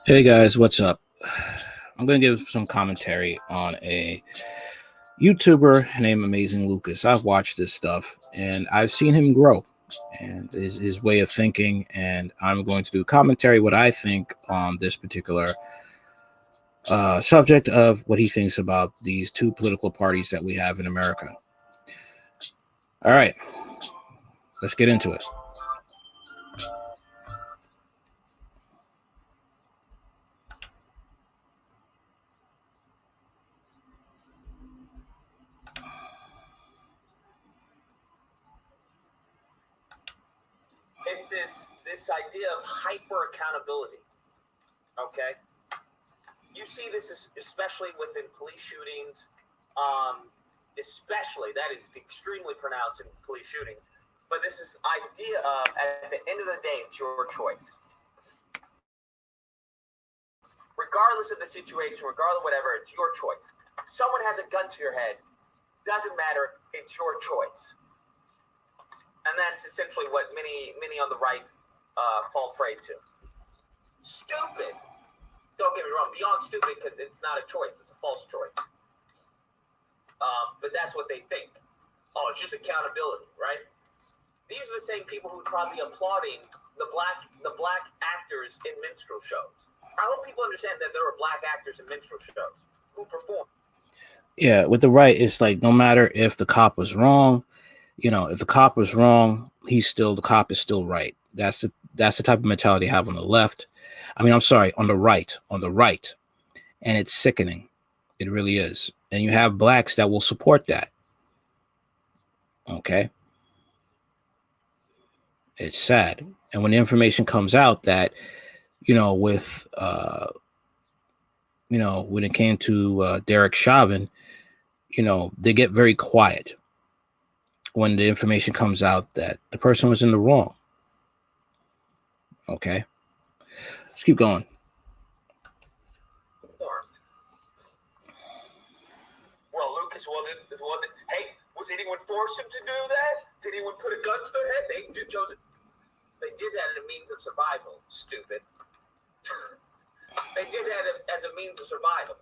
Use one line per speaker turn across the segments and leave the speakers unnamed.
Hey guys, what's up? I'm gonna give some commentary on a YouTuber named Amazing Lucas. I've watched this stuff and I've seen him grow and his way of thinking, and I'm going to do commentary what I think on this particular subject of what he thinks about these two political parties that we have in America. All right, let's get into it.
It's this idea of hyper accountability. Okay, you see this especially within police shootings. Especially that is extremely pronounced in police shootings. But this is idea of at the end of the day, it's your choice. Regardless of the situation, regardless of whatever, it's your choice. Someone has a gun to your head, doesn't matter, it's your choice. And that's essentially what many on the right fall prey to. Stupid. Don't get me wrong, beyond stupid, because it's not a choice, it's a false choice. But that's what they think. Oh, it's just accountability, right? These are the same people who are probably applauding the black actors in minstrel shows. I hope people understand that there are black actors in minstrel shows who perform.
Yeah, with the right, it's like no matter if the cop was wrong, if the cop was wrong, the cop is still right. That's the type of mentality I have on the left. I mean, I'm sorry, on the right, and it's sickening. It really is. And you have blacks that will support that. Okay, it's sad. And when the information comes out that with when it came to Derek Chauvin, they get very quiet when the information comes out that the person was in the wrong. Okay, let's keep going.
Well, Lucas, hey, was anyone forced him to do that? Did anyone put a gun to their head? They did that as a means of survival. Stupid. They did that as a means of survival.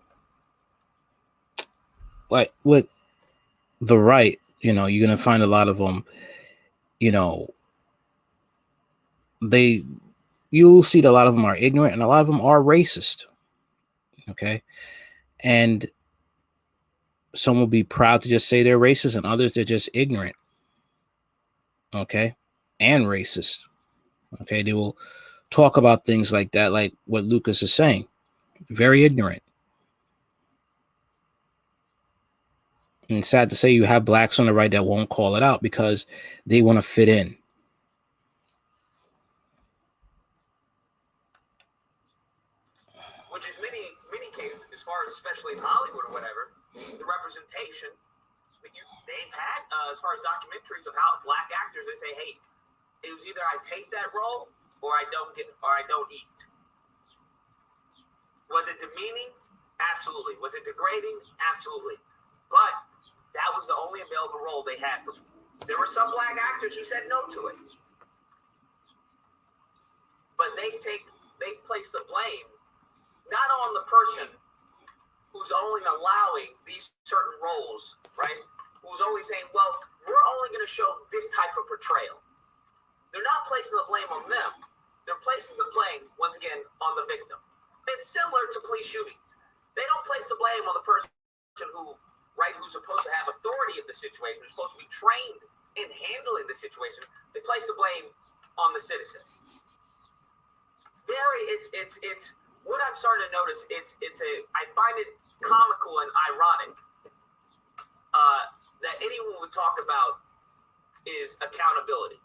Like with the right, you're gonna find a lot of them. They you'll see that a lot of them are ignorant and a lot of them are racist. Okay, and some will be proud to just say they're racist, and others they're just ignorant. Okay, and racist. Okay, they will talk about things like that, like what Lucas is saying. Very ignorant. And it's sad to say you have blacks on the right that won't call it out because they want to fit in.
Which is many cases, as far as especially in Hollywood or whatever, the representation that they've had as far as documentaries of how black actors, they say, hey, it was either I take that role or I don't eat. Was it demeaning? Absolutely. Was it degrading? Absolutely. But that was the only available role they had for me. There were some black actors who said no to it. But they place the blame not on the person who's only allowing these certain roles, right? Who's always saying, well, we're only going to show this type of portrayal. They're not placing the blame on them. They're placing the blame, once again, on the victim. It's similar to police shootings. They don't place the blame on the person who's supposed to have authority of the situation, who's supposed to be trained in handling the situation. They place the blame on the citizen. It's what I'm starting to notice. I find it comical and ironic that anyone would talk about is accountability,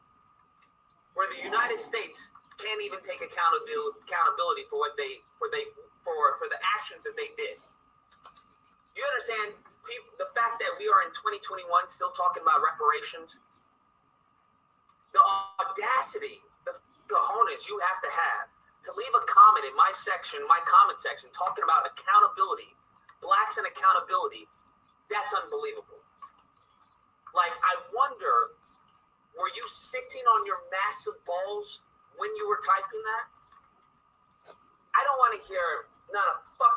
where the United States can't even take accountability for what for the actions that they did. You understand the fact that we are in 2021 still talking about reparations? The audacity, the cojones you have to leave a comment in my comment section, talking about accountability, blacks and accountability. That's unbelievable. Like, I wonder, were you sitting on your massive balls when you were typing that? I don't want to hear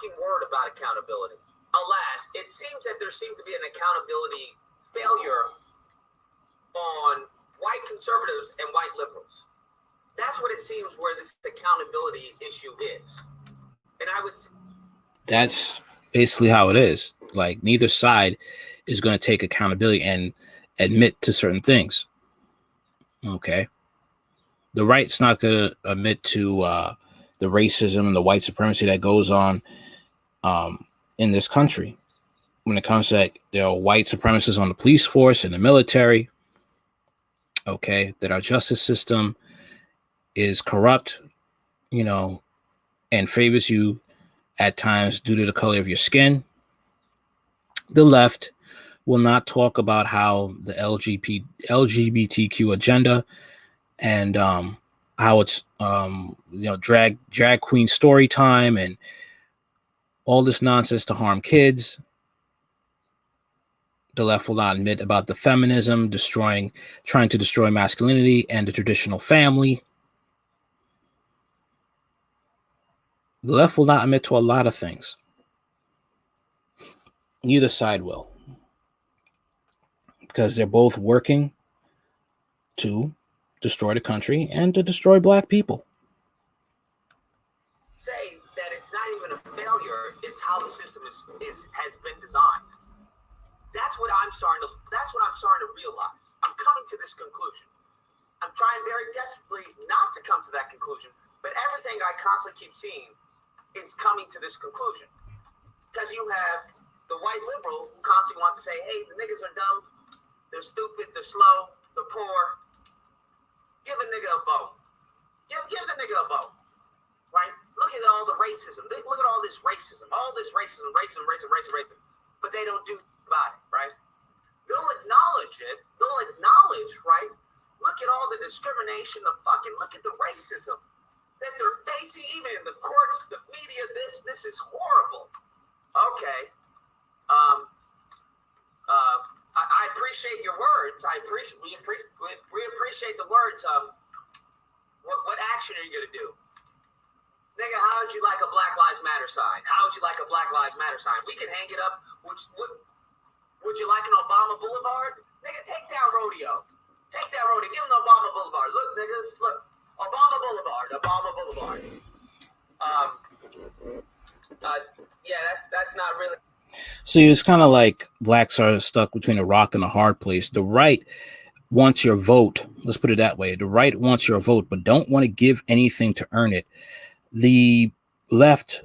fucking word about accountability. Alas, it seems that there seems to be an accountability failure on white conservatives and white liberals. That's what it seems where this accountability issue is. And I would say
that's basically how it is. Like, neither side is going to take accountability and admit to certain things. Okay. The right's not going to admit to the racism and the white supremacy that goes on in this country. When it comes to that, there are white supremacists on the police force and the military. Okay. That our justice system is corrupt, you know, and favors you at times due to the color of your skin. The left will not talk about how the LGBTQ agenda and how it's drag queen story time and all this nonsense to harm kids. The left will not admit about the feminism trying to destroy masculinity and the traditional family. The left will not admit to a lot of things. Neither side will, because they're both working to destroy the country and to destroy black people.
Say that it's not even a failure, it's how the system has been designed. That's what I'm starting to realize. I'm coming to this conclusion. I'm trying very desperately not to come to that conclusion, but everything I constantly keep seeing is coming to this conclusion. Because you have the white liberal who constantly wants to say, hey, the niggas are dumb, they're stupid, they're slow, they're poor. Give a nigga a vote. Give the nigga a vote. Right? Look at all the racism. Look at all this racism. All this racism. But they don't do about it, right? They'll acknowledge it. They'll acknowledge, right? Look at all the discrimination, look at the racism that they're facing, even in the courts, the media. This is horrible. Okay. I appreciate your words. We appreciate the words. What action are you gonna do? Nigga, how would you like a Black Lives Matter sign? How would you like a Black Lives Matter sign? We can hang it up. Would you like an Obama Boulevard? Nigga, take down Rodeo. Take down Rodeo. Give them the Obama Boulevard. Look, niggas, look. Obama Boulevard. Yeah, that's not really.
See, it's kind of like blacks are stuck between a rock and a hard place. The right wants your vote. Let's put it that way. The right wants your vote, but don't want to give anything to earn it. The left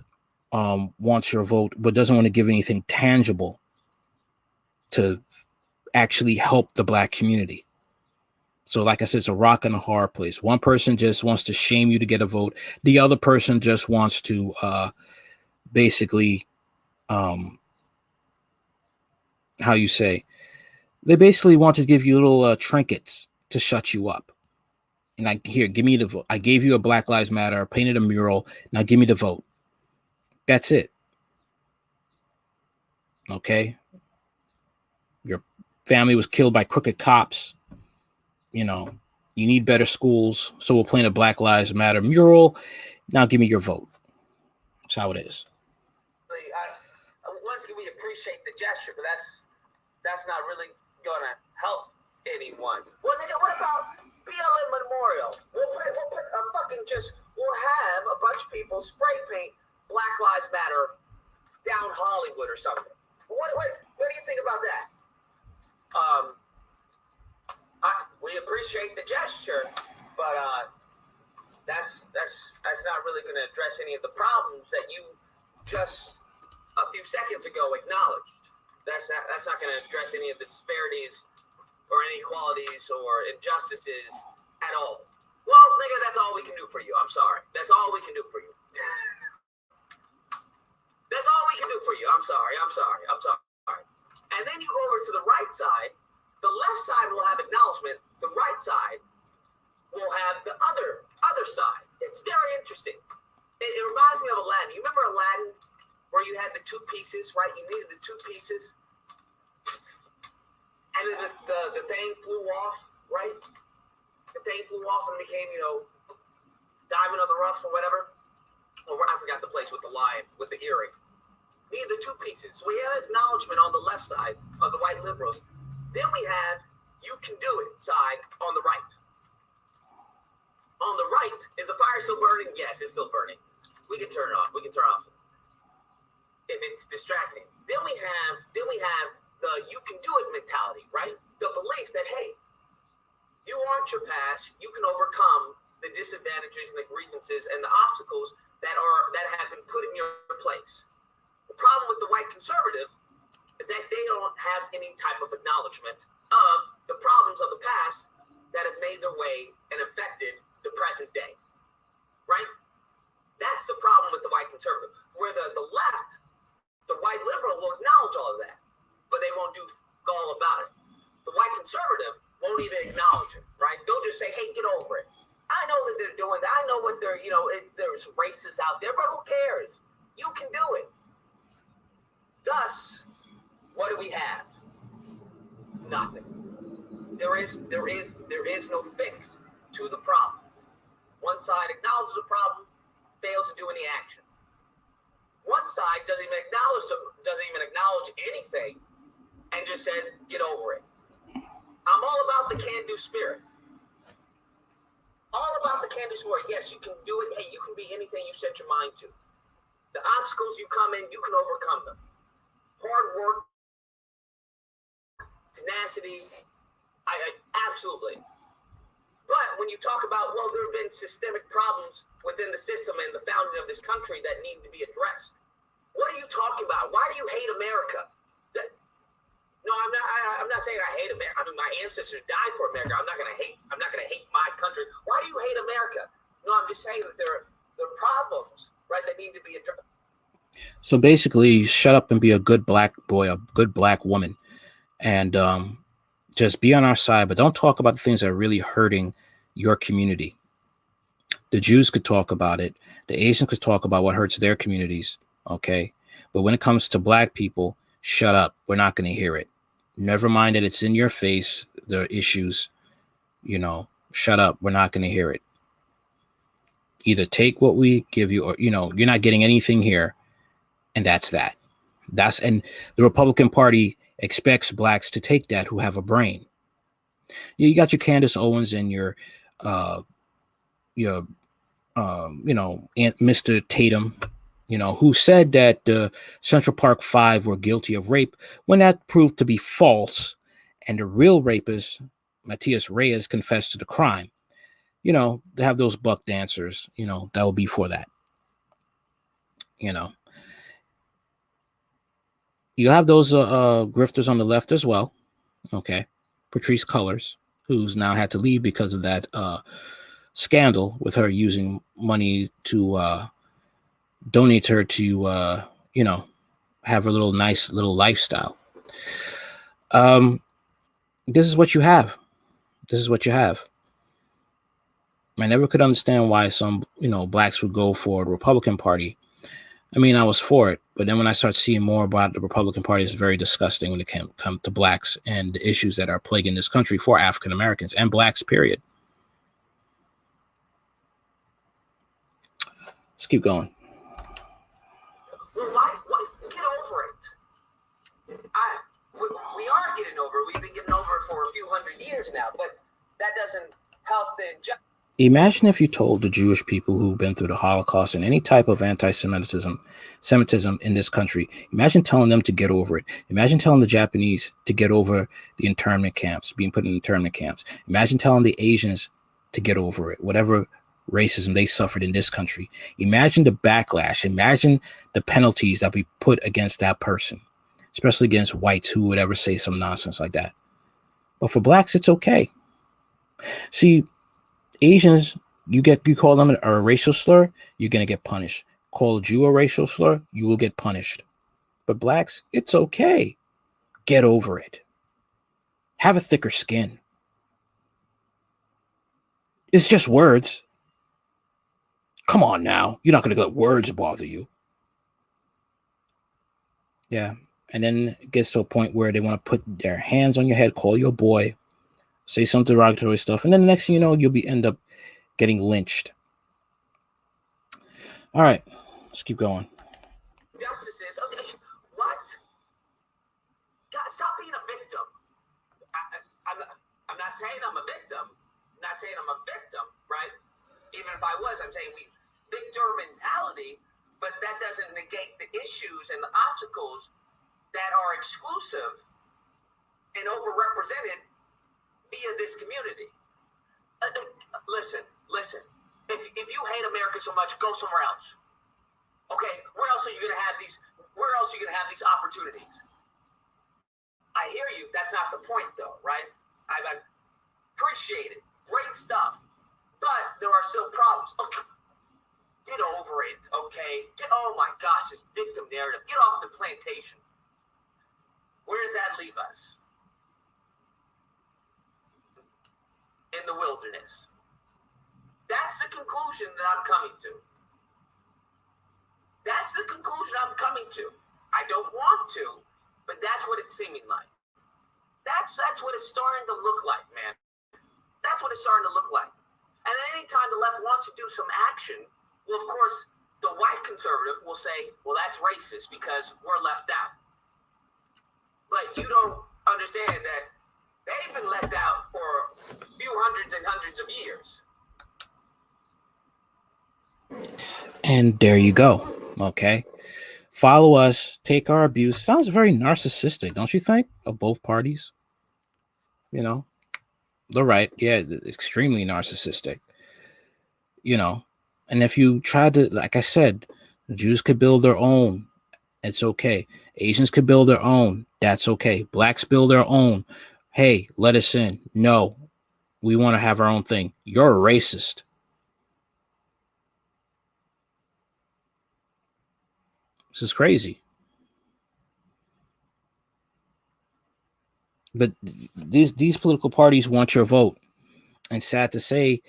wants your vote, but doesn't want to give anything tangible to actually help the black community. So like I said, it's a rock and a hard place. One person just wants to shame you to get a vote. The other person just wants to basically, they basically want to give you little trinkets to shut you up. And give me the vote. I gave you a Black Lives Matter, I painted a mural. Now give me the vote. That's it. Okay. Your family was killed by crooked cops. You need better schools. So we'll paint a Black Lives Matter mural. Now give me your vote. That's how it is.
Once again, we appreciate the gesture, but that's not really gonna help anyone. Well, nigga, what about BLM Memorial? We'll have a bunch of people spray paint Black Lives Matter down Hollywood or something. What do you think about that? We appreciate the gesture, but that's not really going to address any of the problems that you just a few seconds ago acknowledged. That's not going to address any of the disparities or inequalities or injustices at all. Well, nigga, that's all we can do for you. I'm sorry. That's all we can do for you. That's all we can do for you. I'm sorry. And then you go over to the right side. The left side will have acknowledgement. The right side will have the other side. It's very interesting. It reminds me of Aladdin. You remember Aladdin, where you had the two pieces, right? You needed the two pieces. And then the thing flew off, right? The thing flew off and became, Diamond of the Rough or whatever. Or I forgot the place with the lion, with the earring. These are the two pieces. So we have acknowledgement on the left side of the white liberals. Then we have you can do it side on the right. On the right, is the fire still burning? Yes, it's still burning. We can turn it off. We can turn off if it's distracting. Then we have the you can do it mentality, right? The belief that, hey, you aren't your past. You can overcome the disadvantages and the grievances and the obstacles that have been put in your place. The problem with the white conservative is that they don't have any type of acknowledgement of the problems of the past that have made their way and affected the present day, right? That's the problem with the white conservative. Where the left, the white liberal will acknowledge all of that, but they won't do all about it. The white conservative won't even acknowledge it, right? They'll just say, hey, get over it. I know that they're doing that. I know what they're, there's racists out there, but who cares? You can do it. Thus, what do we have? Nothing. There is no fix to the problem. One side acknowledges the problem, fails to do any action. One side doesn't even acknowledge anything, and just says, get over it. I'm all about the can-do spirit. All about the can-do spirit. Yes, you can do it. Hey, you can be anything you set your mind to. The obstacles you come in, you can overcome them. Hard work, tenacity, I absolutely. But when you talk about, well, there have been systemic problems within the system and the founding of this country that need to be addressed. What are you talking about? Why do you hate America? No, I'm not saying I hate America. I mean, my ancestors died for America. I'm not gonna hate my country. Why do you hate America? No, I'm just saying that there are problems, right, that need to be addressed.
So basically, shut up and be a good black boy, a good black woman, and just be on our side, but don't talk about the things that are really hurting your community. The Jews could talk about it. The Asians could talk about what hurts their communities. Okay. But when it comes to black people, shut up. We're not going to hear it. Never mind that it's in your face, the issues, shut up. We're not going to hear it. Either take what we give you or, you're not getting anything here. And that's that. And the Republican Party expects blacks to take that who have a brain. You got your Candace Owens and your Aunt Mr. Tatum, who said that Central Park 5 were guilty of rape when that proved to be false. And the real rapist, Matias Reyes, confessed to the crime. They have those buck dancers, that will be for that. You have those grifters on the left as well. Okay. Patrice Cullors, who's now had to leave because of that scandal with her using money to donate her to, have a nice little lifestyle. This is what you have. I never could understand why some, blacks would go for the Republican Party. I mean, I was for it, but then when I start seeing more about the Republican Party, it's very disgusting when it comes to blacks and the issues that are plaguing this country for African Americans and blacks, period. Let's keep going.
Well, why get over it? We are getting over it. We've been getting over it for a few hundred years now, but that doesn't help the...
Imagine if you told the Jewish people who've been through the Holocaust and any type of anti-Semitism in this country, imagine telling them to get over it. Imagine telling the Japanese to get over the internment camps, being put in internment camps. Imagine telling the Asians to get over it, whatever racism they suffered in this country. Imagine the backlash. Imagine the penalties that we put against that person, especially against whites who would ever say some nonsense like that. But for blacks, it's okay. See, Asians, you call them a racial slur, you're going to get punished. Call a Jew a racial slur, you will get punished. But blacks, it's okay. Get over it. Have a thicker skin. It's just words. Come on now. You're not going to let words bother you. Yeah. And then it gets to a point where they want to put their hands on your head, call you a boy, say some derogatory stuff, and then the next thing you know, you'll end up getting lynched. All right, let's keep going.
Justices, okay, saying I'm a victim. Not saying I'm a victim, right? Even if I was, I'm saying victor mentality, but that doesn't negate the issues and the obstacles that are exclusive and overrepresented via this community. Listen. If you hate America so much, go somewhere else. Okay, where else are you gonna have these? Where else are you gonna have these opportunities? I hear you. That's not the point, though, right? I appreciate it. Great stuff, but there are still problems. Okay. Get over it, okay? Oh my gosh, this victim narrative. Get off the plantation. Where does that leave us? In the wilderness. That's the conclusion that I'm coming to. That's the conclusion I'm coming to. I don't want to, but that's what it's seeming like. That's what it's starting to look like, man. That's what it's starting to look like. And then anytime the left wants to do some action, well, of course, the white conservative will say, well, that's racist because we're left out. But you don't understand that they've been left out for a few hundreds and hundreds of years.
And there you go. Okay. Follow us, take our abuse. Sounds very narcissistic, don't you think? Of both parties. You know, the right. Yeah, extremely narcissistic. You know, and if you try to, like I said, Jews could build their own. It's okay. Asians could build their own. That's okay. Blacks build their own. Hey, let us in. No, we want to have our own thing. You're a racist. This is crazy. But these political parties want your vote. And sad to say,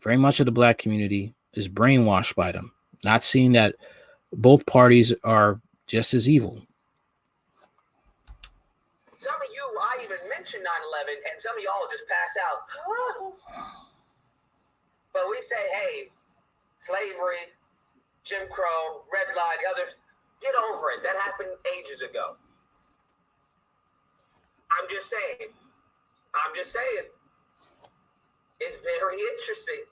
very much of the black community is brainwashed by them, not seeing that both parties are just as evil.
Some of you, I even mentioned 9/11, and some of y'all just pass out. But we say, hey, slavery, Jim Crow, Red Line, the others, get over it. That happened ages ago. I'm just saying. It's very interesting.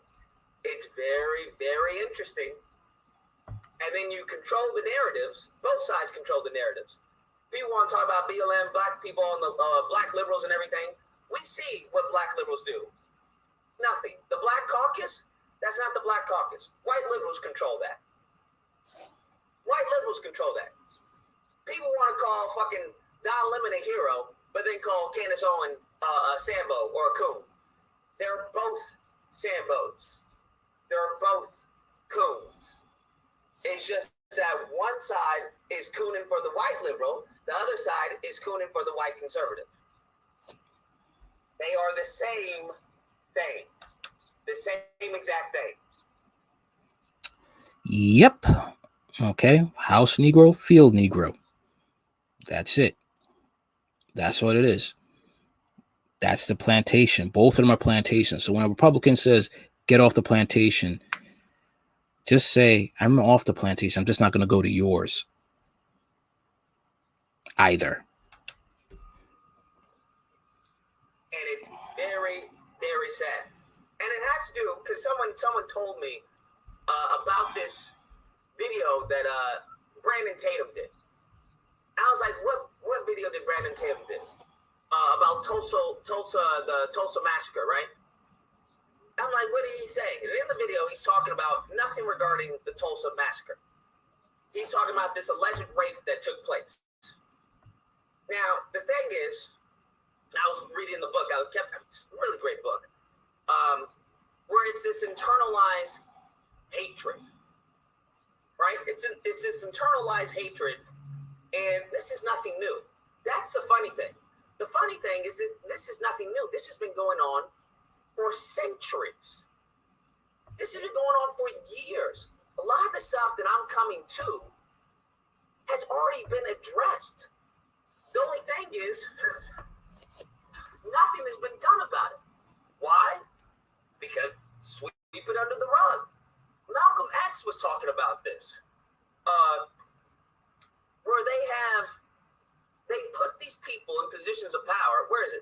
It's very, very interesting. And then you control the narratives. Both sides control the narratives. People want to talk about BLM, black people, and the black liberals and everything. We see what black liberals do. Nothing. The Black Caucus, that's not the Black Caucus. White liberals control that. White liberals control that. People want to call fucking Don Lemon a hero, but then call Candace Owen a Sambo or a coon. They're both Sambos. They're both coons. It's just that one side is cooning for the white liberal, the other side is cooning for the white conservative. They are the same thing. The same exact thing.
Yep. Okay. House Negro, field Negro. That's it. That's what it is. That's the plantation. Both of them are plantations. So when a Republican says, get off the plantation, just say, I'm off the plantation. I'm just not going to go to yours either.
And it's very, very sad. And it has to do, because someone told me about this video that Brandon Tatum did. I was like, what video did Brandon Tatum do? About the Tulsa massacre, right? I'm like, what did he say? And in the video, he's talking about nothing regarding the Tulsa massacre. He's talking about this alleged rape that took place. Now, the thing is, I was reading the book. It's a really great book, where it's this internalized hatred, right? It's this internalized hatred, and this is nothing new. That's the funny thing. The funny thing is this is nothing new. This has been going on for centuries. This has been going on for years. A lot of the stuff that I'm coming to has already been addressed. The only thing is, nothing has been done about it. Why? Because sweep it under the rug. Malcolm X was talking about this, where they put these people in positions of power. Where is it?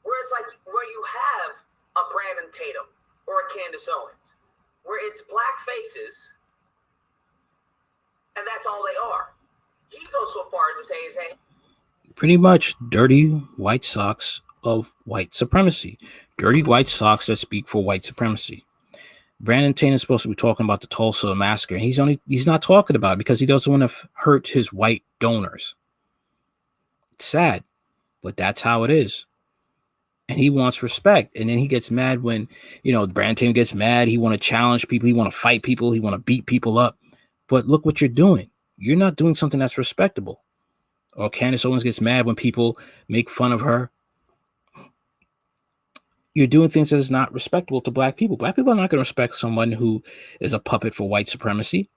Where it's like where you have a Brandon Tatum or a Candace Owens, where it's black faces, and that's all they are. He goes so far as to say, "Hey,
pretty much dirty white socks of white supremacy, dirty white socks that speak for white supremacy." Brandon Tatum is supposed to be talking about the Tulsa massacre. He's not talking about it because he doesn't want to hurt his white donors. It's sad, but that's how it is. And he wants respect. And then he gets mad when, Brandon Tatum gets mad. He want to challenge people. He want to fight people. He want to beat people up. But look what you're doing. You're not doing something that's respectable. Or Candace Owens gets mad when people make fun of her. You're doing things that is not respectable to black people. Black people are not going to respect someone who is a puppet for white supremacy.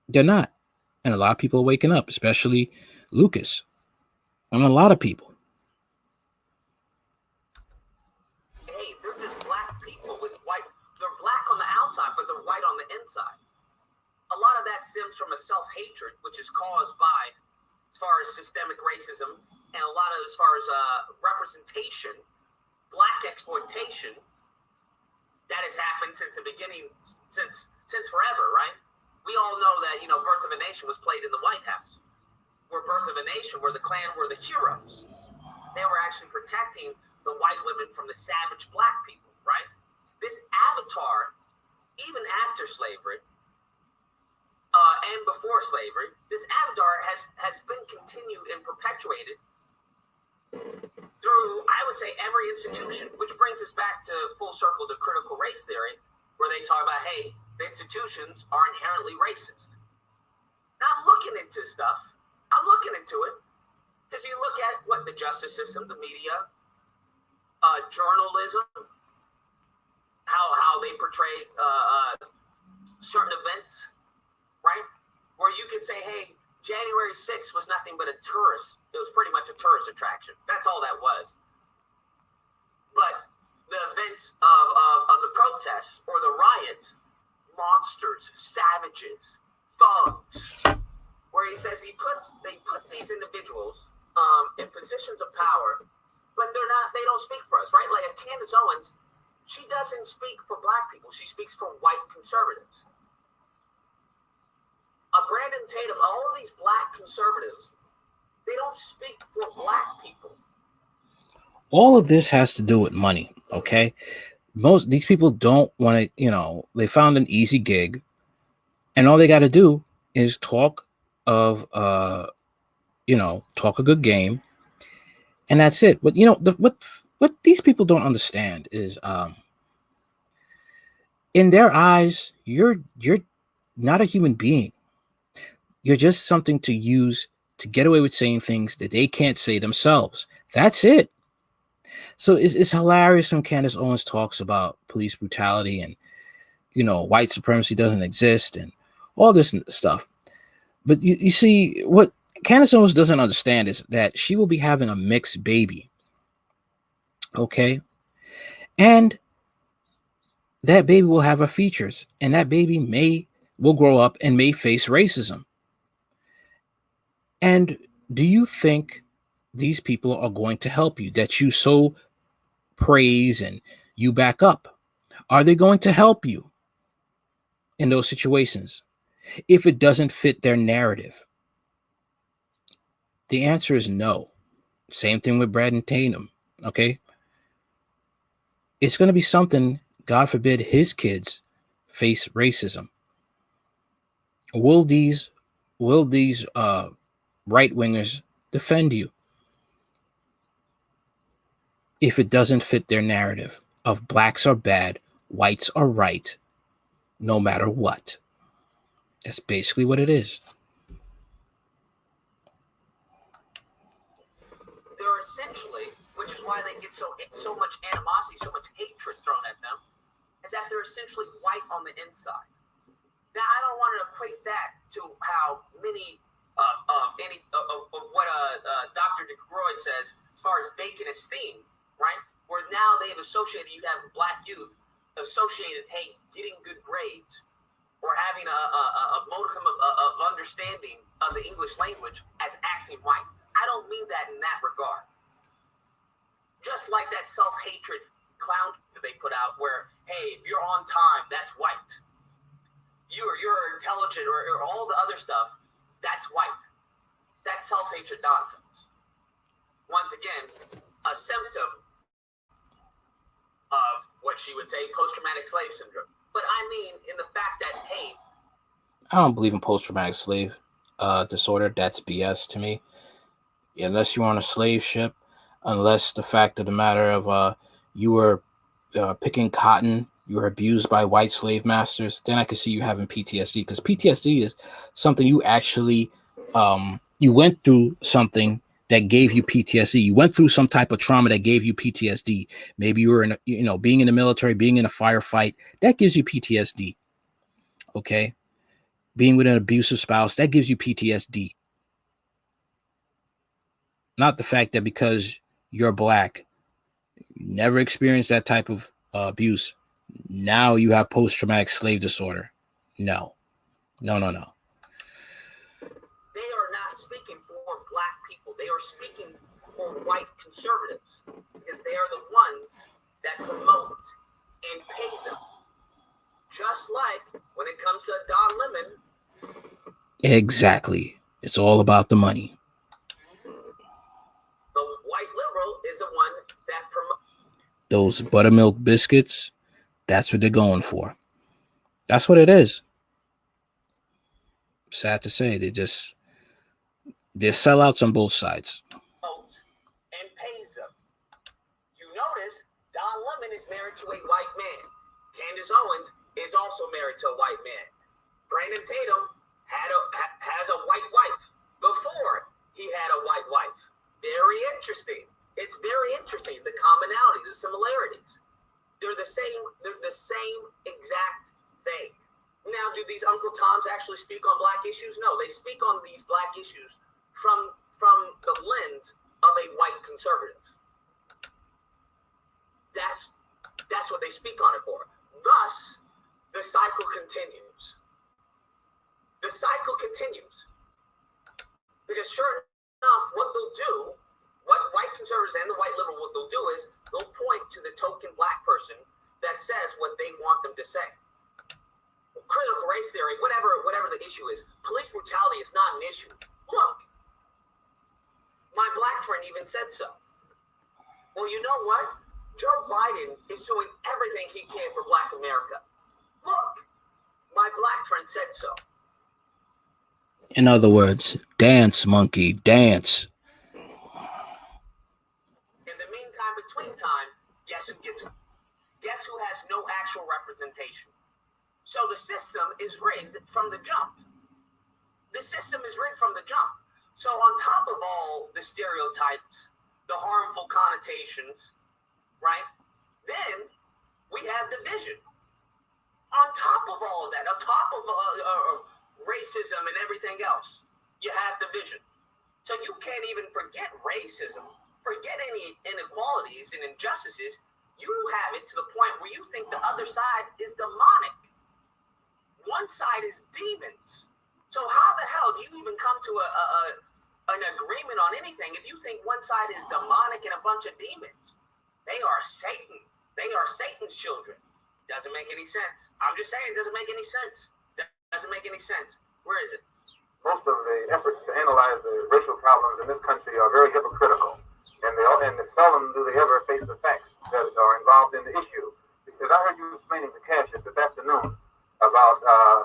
They're not. And a lot of people are waking up, especially Lucas. And a lot of people.
hey, they're just black people with white. They're black on the outside, but they're white on the inside." A lot of that stems from a self-hatred, which is caused by, as far as systemic racism, and a lot of as far as representation, black exploitation, that has happened since the beginning, since forever, right? We all know that, Birth of a Nation was played in the White House, where Birth of a Nation, where the Klan were the heroes. They were actually protecting the white women from the savage black people, right? This avatar, even after slavery, and before slavery, this avatar has been continued and perpetuated through, I would say, every institution, which brings us back to full circle to critical race theory, where they talk about, hey, the institutions are inherently racist. Now, I'm looking into stuff. I'm looking into it because you look at what the justice system, the media, journalism, how they portray certain events, right? Where you could say, hey, January 6th was nothing but a tourist. It was pretty much a tourist attraction. That's all that was. But the events of the protests or the riots, monsters, savages, thugs, where he says they put these individuals in positions of power, but they don't speak for us, right? Like a Candace Owens, she doesn't speak for black people. She speaks for white conservatives. Brandon Tatum, all of these black conservatives, they don't speak for black people.
All of this has to do with money, okay? Most these people don't want to, they found an easy gig, and all they got to do is talk a good game, and that's it. But what these people don't understand is, in their eyes, you're not a human being. You're just something to use to get away with saying things that they can't say themselves. That's it. So it's hilarious when Candace Owens talks about police brutality and, white supremacy doesn't exist and all this stuff. But you see, what Candace Owens doesn't understand is that she will be having a mixed baby. Okay? And that baby will have her features, and that baby will grow up and may face racism. And do you think these people are going to help you that you so praise and you back up? Are they going to help you in those situations if it doesn't fit their narrative? The answer is no. Same thing with Brandon Tatum, okay? It's going to be something, God forbid, his kids face racism. Will these right-wingers defend you if it doesn't fit their narrative of blacks are bad, whites are right, no matter what? That's basically what it is.
They're essentially, which is why they get so much animosity, so much hatred thrown at them, is that they're essentially white on the inside. Now, I don't want to equate that to how many of what Dr. DeGroy says as far as vacant esteem, right? Where now they've associated, you have black youth associated, hey, getting good grades or having a modicum of understanding of the English language as acting white. I don't mean that in that regard. Just like that self-hatred clown that they put out where, hey, if you're on time, that's white. You're intelligent or all the other stuff, that's white. That's self-hatred nonsense. Once again, a symptom of what she would say post-traumatic slave syndrome. But I mean in the fact that, hey,
I don't believe in post-traumatic slave disorder. That's BS to me. Unless you're on a slave ship, unless the fact of the matter of you were picking cotton, you were abused by white slave masters, then I could see you having PTSD, because PTSD is something you actually you went through something that gave you PTSD. You went through some type of trauma that gave you PTSD. Maybe you were in, being in the military, being in a firefight, that gives you PTSD. Okay, being with an abusive spouse, that gives you PTSD. Not the fact that because you're black, you never experienced that type of abuse, now you have post-traumatic slave disorder. No.
They are not speaking for black people. They are speaking for white conservatives because they are the ones that promote and pay them. Just like when it comes to Don Lemon.
Exactly. It's all about the money.
The white liberal is the one that promotes
those buttermilk biscuits. That's what they're going for. That's what it is. Sad to say, they're sellouts on both sides.
And pays them. You notice Don Lemon is married to a white man. Candace Owens is also married to a white man. Brandon Tatum has a white wife before he had a white wife. Very interesting. It's very interesting. The commonality, the similarities. They're the same exact thing. Now, do these Uncle Toms actually speak on black issues? No, they speak on these black issues from the lens of a white conservative. That's what they speak on it for. Thus, the cycle continues. The cycle continues. Because sure enough, what they'll do, what white conservatives and the white liberal, what they'll do is they'll point to the token black person that says what they want them to say. Critical race theory, whatever the issue is, police brutality is not an issue. Look, my black friend even said so. Well, you know what? Joe Biden is doing everything he can for black America. Look, my black friend said so.
In other words, dance, monkey, dance.
In the meantime, between time, guess who has no actual representation? So the system is rigged from the jump. The system is rigged from the jump. So on top of all the stereotypes, the harmful connotations, right? Then we have division. On top of all of that, on top of racism and everything else, you have division. So you can't even forget racism, forget any inequalities and injustices. You have it to the point where you think the other side is demonic. One side is demons. So how the hell do you even come to an agreement on anything if you think one side is demonic and a bunch of demons? They are Satan. They are Satan's children. Doesn't make any sense. I'm just saying, it doesn't make any sense. Doesn't make any sense. Where is it?
Most of the efforts to analyze the racial problems in this country are very hypocritical, and seldom do they ever face the facts that are involved in the issue. Because I heard you explaining to Cassius this afternoon about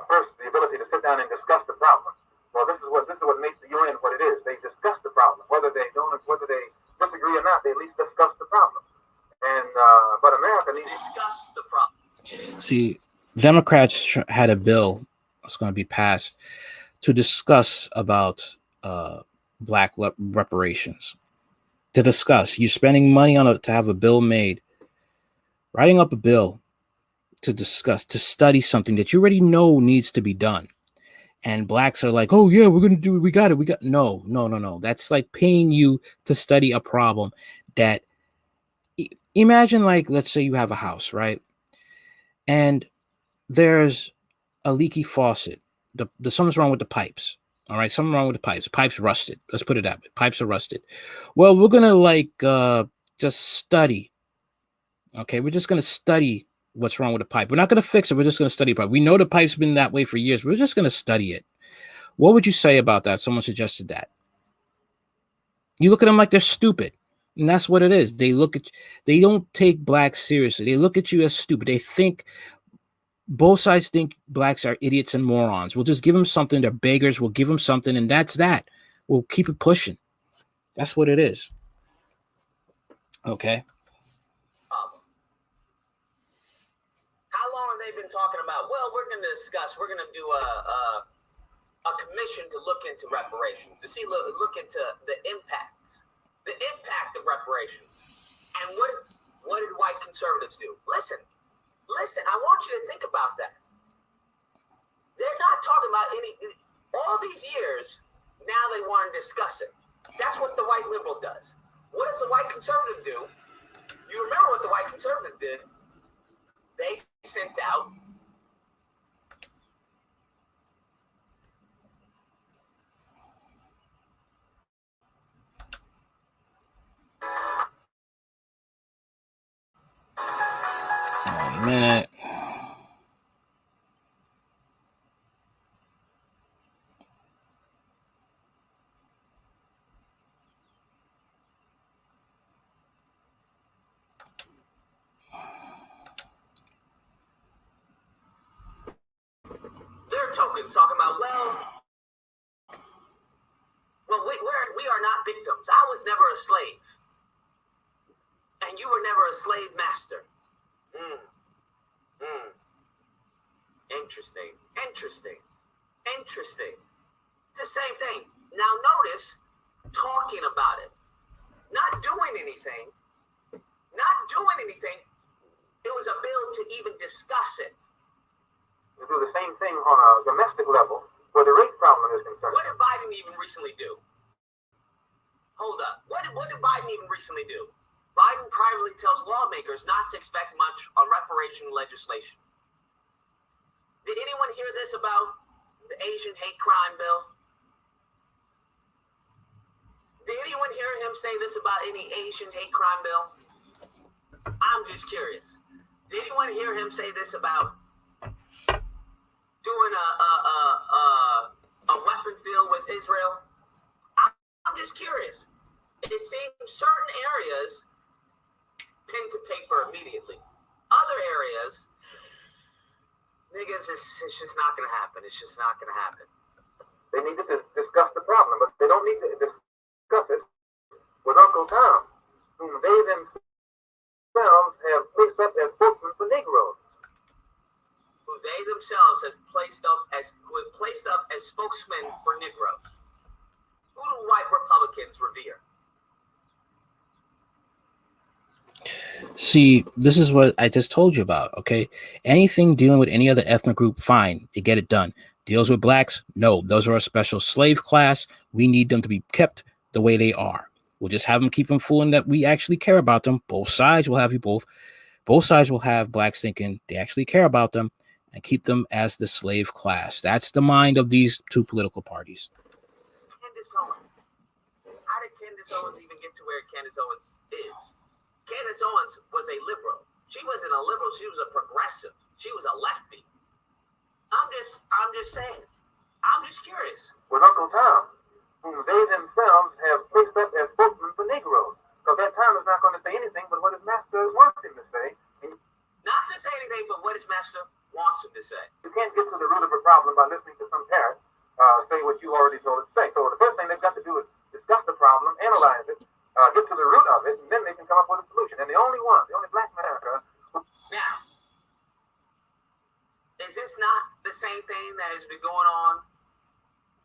first the ability to sit down and discuss the problem. Well, this is what makes the UN what it is. They discuss the problem, whether they disagree or not. They at least discuss the problem. And but America needs to
discuss the problem.
See, Democrats had a bill that's going to be passed to discuss about black reparations. To discuss, you're spending money to have a bill made, writing up a bill to discuss, to study something that you already know needs to be done. And blacks are like, oh yeah, we're going to do it. We got it. No. That's like paying you to study a problem that, imagine, like, let's say you have a house, right? And there's a leaky faucet. Something's wrong with the pipes. All right, something wrong with the pipes. Pipes rusted. Let's put it that way. Pipes are rusted. Well, we're going to just study. Okay, we're just going to study what's wrong with the pipe. We're not going to fix it. We're just going to study the pipe. We know the pipe's been that way for years. We're just going to study it. What would you say about that? Someone suggested that. You look at them like they're stupid. And that's what it is. They don't take blacks seriously. They look at you as stupid. They think both sides think blacks are idiots and morons. We'll just give them something. They're beggars. We'll give them something, and that's that. We'll keep it pushing. That's what it is. Okay.
How long have they been talking about? Well, we're going to discuss. We're going to do a commission to look into reparations, to see look into the impact of reparations. And what did white conservatives do? Listen. I want you to think about that. They're not talking about all these years. Now they want to discuss it. That's what the white liberal does. What does the white conservative do? You remember what the white conservative did? They sent out
A minute.
their tokens talking about, we are not victims. I was never a slave. And you were never a slave master. Interesting. It's the same thing. Now notice, talking about it. Not doing anything. It was a bill to even discuss it.
We do the same thing on a domestic level where the race problem is concerned.
What did Biden even recently do? Hold up. What did Biden even recently do? Biden privately tells lawmakers not to expect much on reparation legislation. Did anyone hear this about the Asian hate crime bill? Did anyone hear him say this about any Asian hate crime bill? I'm just curious. Did anyone hear him say this about doing a weapons deal with Israel? I'm just curious. It seems certain areas pen to paper immediately. Other areas, niggas, it's just not going to happen. It's just not going to happen.
They need to discuss the problem, but they don't need to discuss it with Uncle Tom, whom they themselves have placed up as spokesman for Negroes.
Who they themselves have placed up as spokesmen for Negroes. Who do white Republicans revere?
See, this is what I just told you about, okay? Anything dealing with any other ethnic group, fine, they get it done. Deals with blacks, no, those are a special slave class. We need them to be kept the way they are. We'll just have them keep them fooling that we actually care about them. Both sides will have both sides will have blacks thinking they actually care about them and keep them as the slave class. That's the mind of these two political parties.
Candace Owens. How did Candace Owens even get to where Candace Owens is? Candace Owens was a liberal. She wasn't a liberal. She was a progressive. She was a lefty. I'm just saying. I'm just curious.
With Uncle Tom, whom they themselves have placed up as spokesman for Negroes. Because that Tom is not going to say anything but what his master wants him to say.
Not going to say anything but what his master wants him to say.
You can't get to the root of a problem by listening to some parrot say what you already told it to say. So the first thing they've got to do is discuss the problem, analyze it, get to the root of it, and then they can come up with a solution. And the only black America.
Now, is this not the same thing that has been going on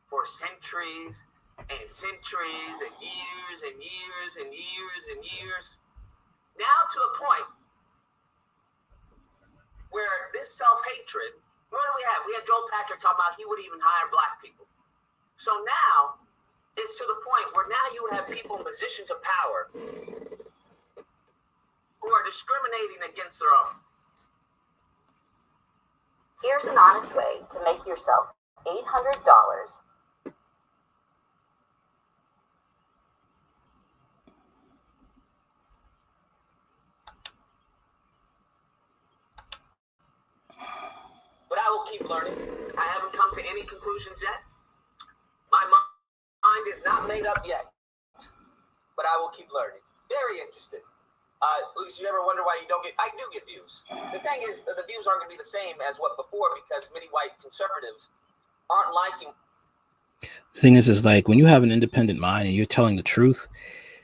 for centuries and centuries and years and years and years and years? Now to a point where this self-hatred, what do we have? We had Joe Patrick talking about he would even hire black people. So now it's to the point where now you have people in positions of power who are discriminating against their own.
Here's an honest way to make yourself $800.
but I will keep learning. I haven't come to any conclusions yet. My mind is not made up yet, but I will keep learning. Very interested. Luis, you ever wonder why you don't get? I do get views. The thing is, the views aren't going to be the same as what before because many white conservatives aren't liking.
The thing is like when you have an independent mind and you're telling the truth,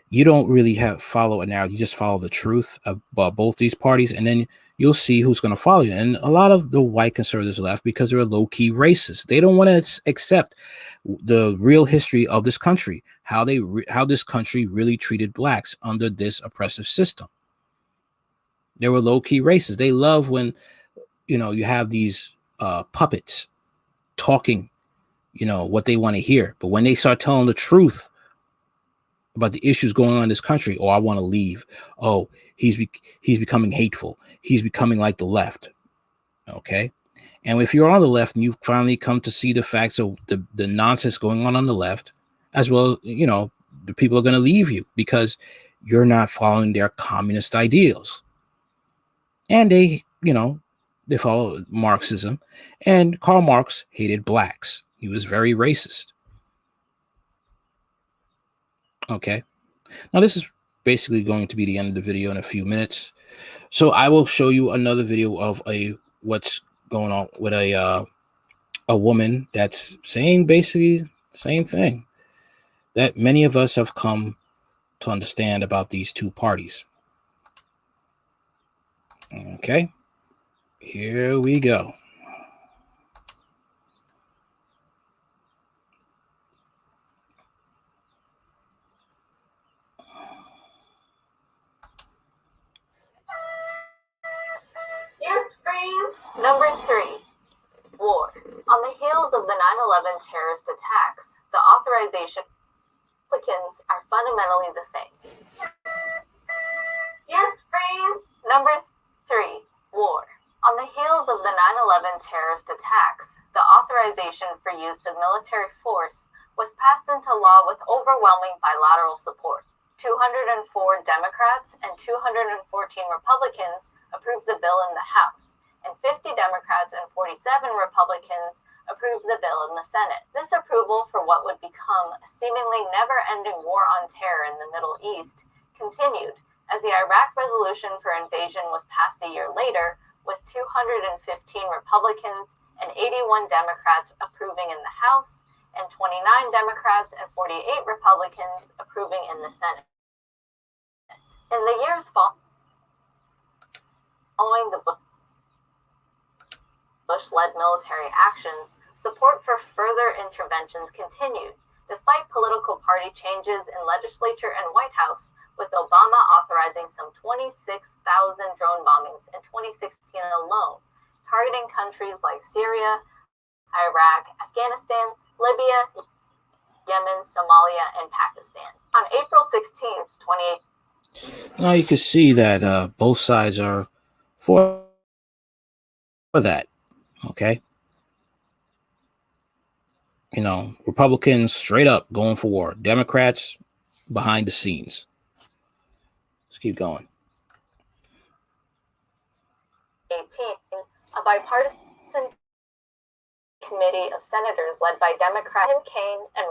you don't really follow a narrative. You just follow the truth about both these parties, and then you'll see who's going to follow you. And a lot of the white conservatives left because they're low-key racist. They don't want to accept the real history of this country, how this country really treated blacks under this oppressive system. They were low-key racist. They love when, you have these puppets talking, what they want to hear. But when they start telling the truth about the issues going on in this country, I want to leave. Oh, he's becoming hateful. He's becoming like the left. Okay. And if you're on the left and you finally come to see the facts of the nonsense going on the left, as well, the people are going to leave you because you're not following their communist ideals. And they follow Marxism, and Karl Marx hated blacks. He was very racist. Okay. Now this is basically going to be the end of the video in a few minutes. So I will show you another video of what's going on with a woman that's saying basically the same thing that many of us have come to understand about these two parties. Okay. Here we go.
Yes, freeze. Number 3, war. On the heels of the 9/11 terrorist attacks, the authorization applicants are fundamentally the same. Yes, freeze. Number 3, war. On the heels of the 9/11 terrorist attacks, the authorization for use of military force was passed into law with overwhelming bilateral support. 204 Democrats and 214 Republicans approved the bill in the House, and 50 Democrats and 47 Republicans approved the bill in the Senate. This approval for what would become a seemingly never-ending war on terror in the Middle East continued as the Iraq resolution for invasion was passed a year later, with 215 Republicans and 81 Democrats approving in the House, and 29 Democrats and 48 Republicans approving in the Senate. In the years following the Bush-led military actions, support for further interventions continued, despite political party changes in legislature and White House, with Obama authorizing some 26,000 drone bombings in 2016 alone, targeting countries like Syria, Iraq, Afghanistan, Libya, Yemen, Somalia, and Pakistan. On April 16th, 2018,
now you can see that both sides are for that. Okay. Republicans straight up going for war. Democrats behind the scenes. Let's keep going.
a bipartisan committee of senators led by Democrat Tim Kaine and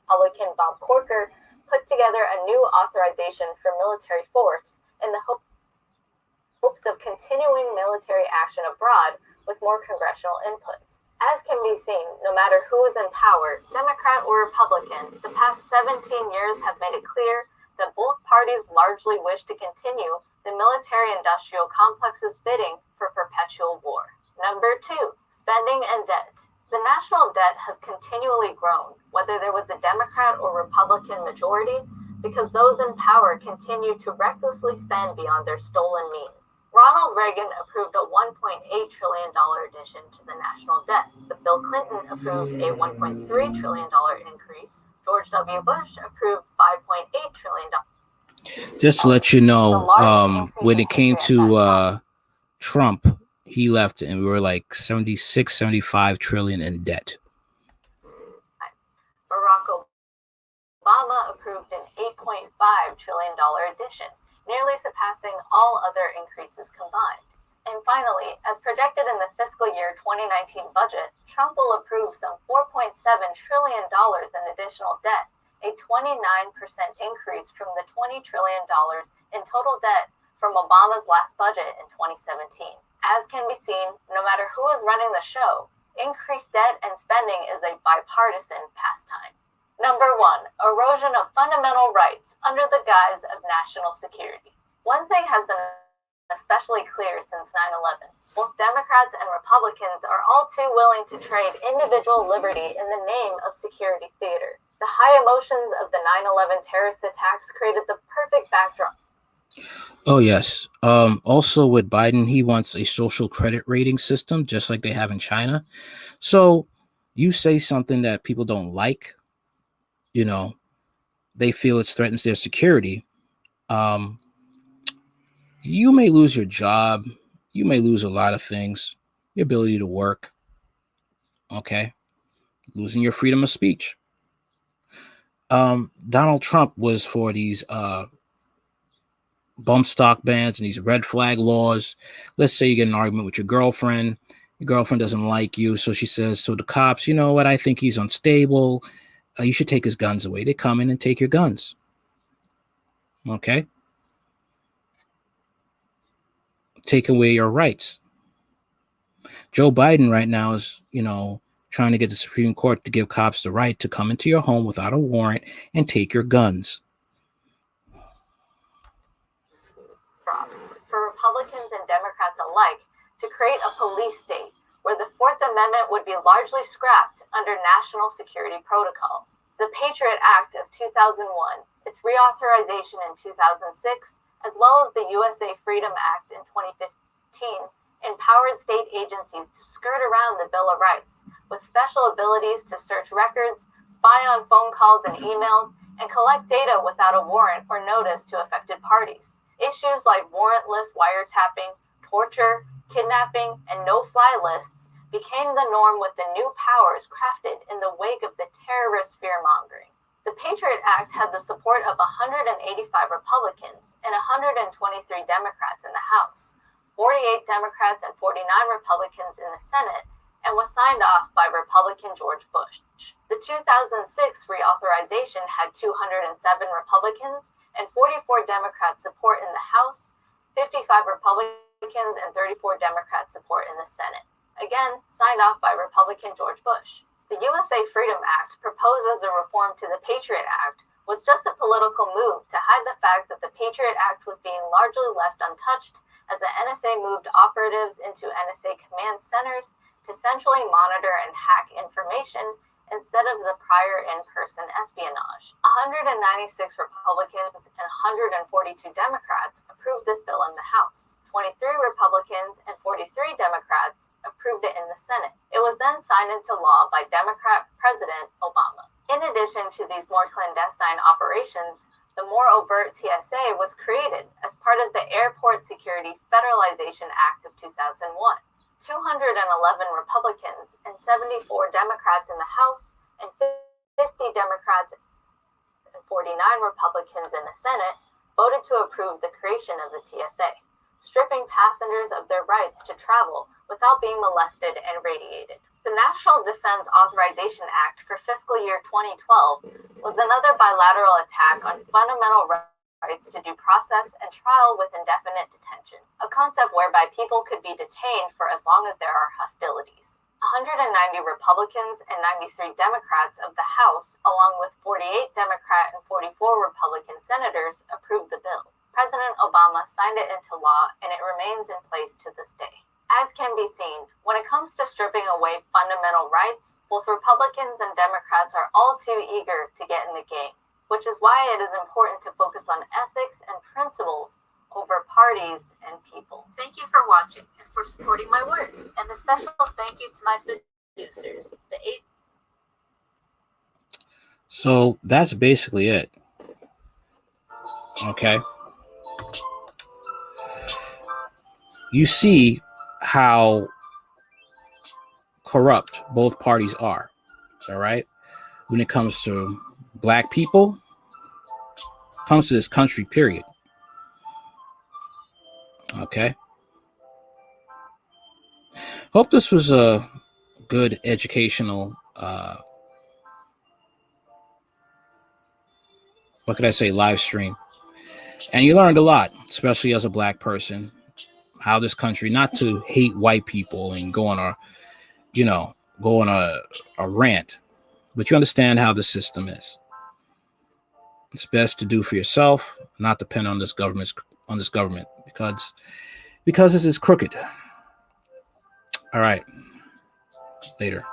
Republican Bob Corker put together a new authorization for military force in the hopes of continuing military action abroad with more congressional input. As can be seen, no matter who is in power, Democrat or Republican, the past 17 years have made it clear that both parties largely wish to continue the military-industrial complex's bidding for perpetual war. Number 2, spending and debt. The national debt has continually grown, whether there was a Democrat or Republican majority, because those in power continue to recklessly spend beyond their stolen means. Ronald Reagan approved a $1.8 trillion addition to the national debt. Bill Clinton approved a $1.3 trillion increase. George W. Bush approved $5.8 trillion.
Just to let you know, when it came to Trump, he left and we were like 76, 75 trillion in debt.
Barack Obama approved an $8.5 trillion addition, nearly surpassing all other increases combined. And finally, as projected in the fiscal year 2019 budget, Trump will approve some $4.7 trillion in additional debt, a 29% increase from the $20 trillion in total debt from Obama's last budget in 2017. As can be seen, no matter who is running the show, increased debt and spending is a bipartisan pastime. Number 1, erosion of fundamental rights under the guise of national security. One thing has been especially clear since 9/11. Both Democrats and Republicans are all too willing to trade individual liberty in the name of security theater. The high emotions of the 9/11 terrorist attacks created the perfect backdrop.
Oh, yes. Also with Biden, he wants a social credit rating system, just like they have in China. So you say something that people don't like, they feel it threatens their security. You may lose your job. You may lose a lot of things, your ability to work. Okay. Losing your freedom of speech. Donald Trump was for these bump stock bans and these red flag laws. Let's say you get an argument with your girlfriend doesn't like you, so she says to the cops, you know what, I think he's unstable, you should take his guns away. They come in and take your guns. Okay, take away your rights. Joe Biden right now is trying to get the Supreme Court to give cops the right to come into your home without a warrant and take your guns.
For Republicans and Democrats alike to create a police state where the Fourth Amendment would be largely scrapped under national security protocol. The Patriot Act of 2001, its reauthorization in 2006, as well as the USA Freedom Act in 2015, empowered state agencies to skirt around the Bill of Rights with special abilities to search records, spy on phone calls and emails, and collect data without a warrant or notice to affected parties. Issues like warrantless wiretapping, torture, kidnapping, and no-fly lists became the norm with the new powers crafted in the wake of the terrorist fear-mongering. The Patriot Act had the support of 185 Republicans and 123 Democrats in the House, 48 Democrats and 49 Republicans in the Senate, and was signed off by Republican George Bush. The 2006 reauthorization had 207 Republicans and 44 Democrats support in the House, 55 Republicans and 34 Democrats support in the Senate. Again, signed off by Republican George Bush. The USA Freedom Act, proposed as a reform to the Patriot Act, was just a political move to hide the fact that the Patriot Act was being largely left untouched as the NSA moved operatives into NSA command centers to centrally monitor and hack information instead of the prior in-person espionage. 196 Republicans and 142 Democrats approved this bill in the House. 23 Republicans and 43 Democrats approved it in the Senate. It was then signed into law by Democrat President Obama. In addition to these more clandestine operations, the more overt TSA was created as part of the Airport Security Federalization Act of 2001. 211 Republicans and 74 Democrats in the House and 50 Democrats and 49 Republicans in the Senate voted to approve the creation of the TSA, stripping passengers of their rights to travel without being molested and radiated. The National Defense Authorization Act for fiscal year 2012 was another bilateral attack on fundamental rights to due process and trial with indefinite detention, a concept whereby people could be detained for as long as there are hostilities. 190 Republicans and 93 Democrats of the House, along with 48 Democrat and 44 Republican senators, approved the bill. President Obama signed it into law, and it remains in place to this day. As can be seen, when it comes to stripping away fundamental rights, both Republicans and Democrats are all too eager to get in the game, which is why it is important to focus on ethics and principles over parties and people. Thank you for watching and for supporting my work, and a special thank you to my producers,
So that's basically it. Okay. You see how corrupt both parties are. All right. When it comes to black people, comes to this country, period. Okay. Hope this was a good educational, what could I say, live stream. And you learned a lot, especially as a black person, how this country, not to hate white people and go on a rant, but you understand how the system is. It's best to do for yourself, not depend on this government, because this is crooked. All right. Later.